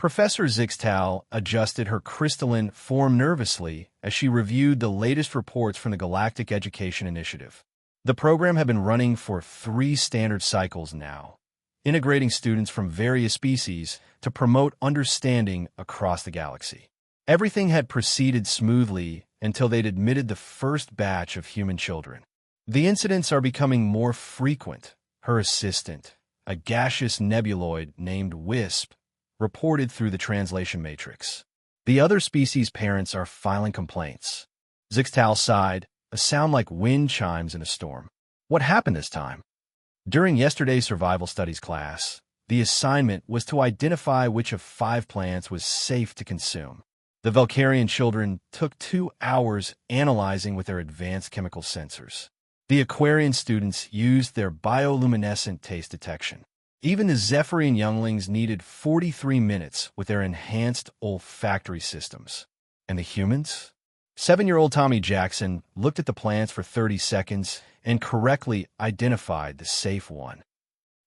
Professor Zixtal adjusted her crystalline form nervously as she reviewed the latest reports from the Galactic Education Initiative. The program had been running for 3 standard cycles now, integrating students from various species to promote understanding across the galaxy. Everything had proceeded smoothly until they'd admitted the first batch of human children. The incidents are becoming more frequent, her assistant, a gaseous nebuloid named Wisp, reported through the translation matrix. The other species' parents are filing complaints. Zixtal sighed, a sound like wind chimes in a storm. What happened this time? During yesterday's survival studies class, the assignment was to identify which of 5 plants was safe to consume. The Valkyrian children took 2 hours analyzing with their advanced chemical sensors. The Aquarian students used their bioluminescent taste detection. Even the Zephyrian younglings needed 43 minutes with their enhanced olfactory systems. And the humans? 7-year-old Tommy Jackson looked at the plants for 30 seconds and correctly identified the safe one.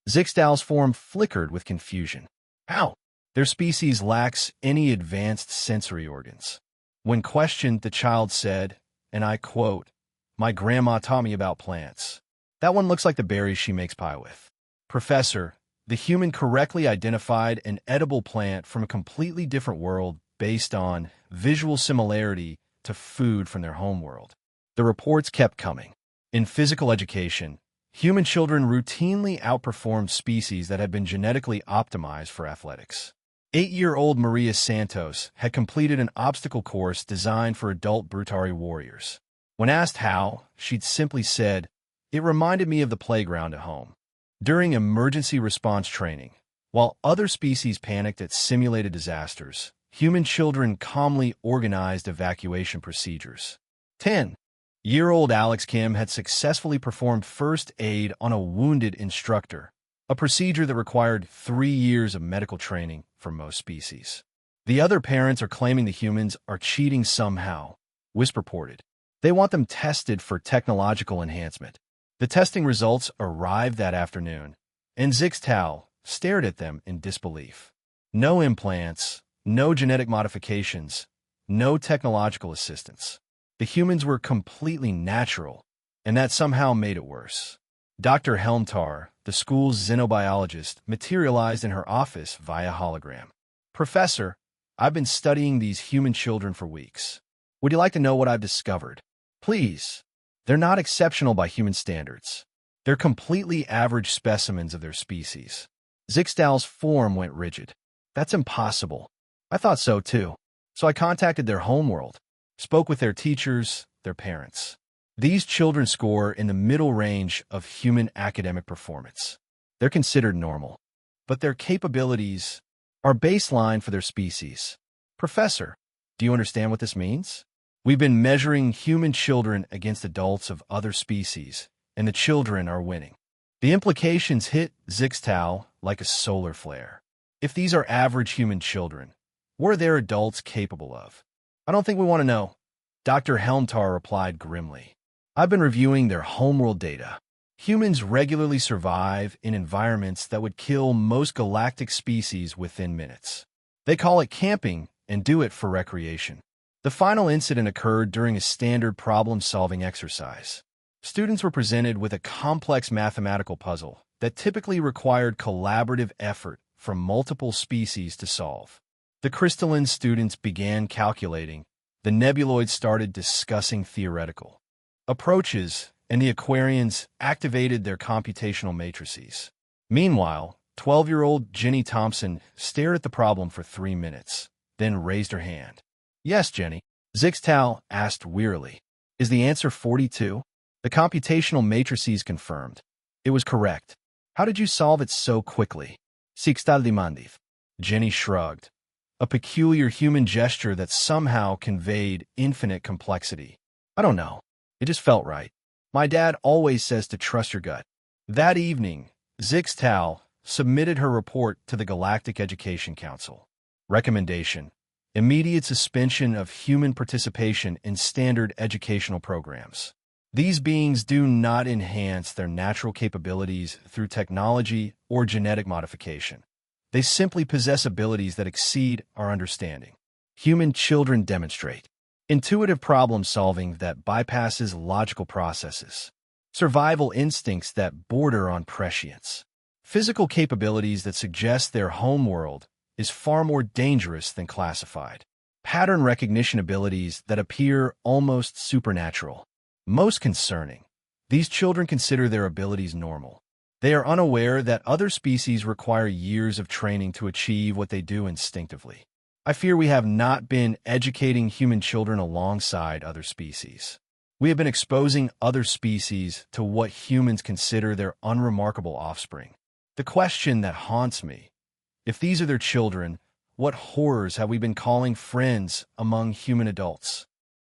Zixtal's form flickered with confusion. How? Their species lacks any advanced sensory organs. When questioned, the child said, and I quote, "My grandma taught me about plants. That one looks like the berries she makes pie with." Professor, the human correctly identified an edible plant from a completely different world based on visual similarity to food from their homeworld. The reports kept coming. In physical education, human children routinely outperformed species that had been genetically optimized for athletics. 8-year-old Maria Santos had completed an obstacle course designed for adult Brutari warriors. When asked how, she'd simply said, "It reminded me of the playground at home." During emergency response training, while other species panicked at simulated disasters, human children calmly organized evacuation procedures. 10-year-old Alex Kim had successfully performed first aid on a wounded instructor, a procedure that required 3 years of medical training for most species. The other parents are claiming the humans are cheating somehow, Wisp reported. They want them tested for technological enhancement. The testing results arrived that afternoon, and Zixtal stared at them in disbelief. No implants, no genetic modifications, no technological assistance. The humans were completely natural, and that somehow made it worse. Dr. Helmtar, the school's xenobiologist, materialized in her office via hologram. "Professor, I've been studying these human children for weeks. Would you like to know what I've discovered?" "Please." They're not exceptional by human standards. They're completely average specimens of their species. Zixtal's form went rigid. "That's impossible." "I thought so too. So I contacted their homeworld, spoke with their teachers, their parents. These children score in the middle range of human academic performance. They're considered normal, but their capabilities are baseline for their species." "Professor, do you understand what this means? We've been measuring human children against adults of other species, and the children are winning." The implications hit Zixtal like a solar flare. If these are average human children, what are their adults capable of? "I don't think we want to know," Dr. Helmtar replied grimly. "I've been reviewing their homeworld data. Humans regularly survive in environments that would kill most galactic species within minutes. They call it camping and do it for recreation." The final incident occurred during a standard problem-solving exercise. Students were presented with a complex mathematical puzzle that typically required collaborative effort from multiple species to solve. The crystalline students began calculating, the nebuloids started discussing theoretical approaches, and the Aquarians activated their computational matrices. Meanwhile, 12-year-old Jenny Thompson stared at the problem for 3 minutes, then raised her hand. "Yes, Jenny," Zixtal asked wearily. "Is the answer 42? The computational matrices confirmed. It was correct. How did you solve it so quickly?" "Zixtal demandif." Jenny shrugged, a peculiar human gesture that somehow conveyed infinite complexity. "I don't know. It just felt right. My dad always says to trust your gut." That evening, Zixtal submitted her report to the Galactic Education Council. Recommendation: immediate suspension of human participation in standard educational programs. These beings do not enhance their natural capabilities through technology or genetic modification. They simply possess abilities that exceed our understanding. Human children demonstrate intuitive problem-solving that bypasses logical processes, survival instincts that border on prescience, physical capabilities that suggest their homeworld is far more dangerous than classified, pattern recognition abilities that appear almost supernatural. Most concerning, these children consider their abilities normal. They are unaware that other species require years of training to achieve what they do instinctively. I fear we have not been educating human children alongside other species. We have been exposing other species to what humans consider their unremarkable offspring. The question that haunts me, if these are their children, what horrors have we been calling friends among human adults?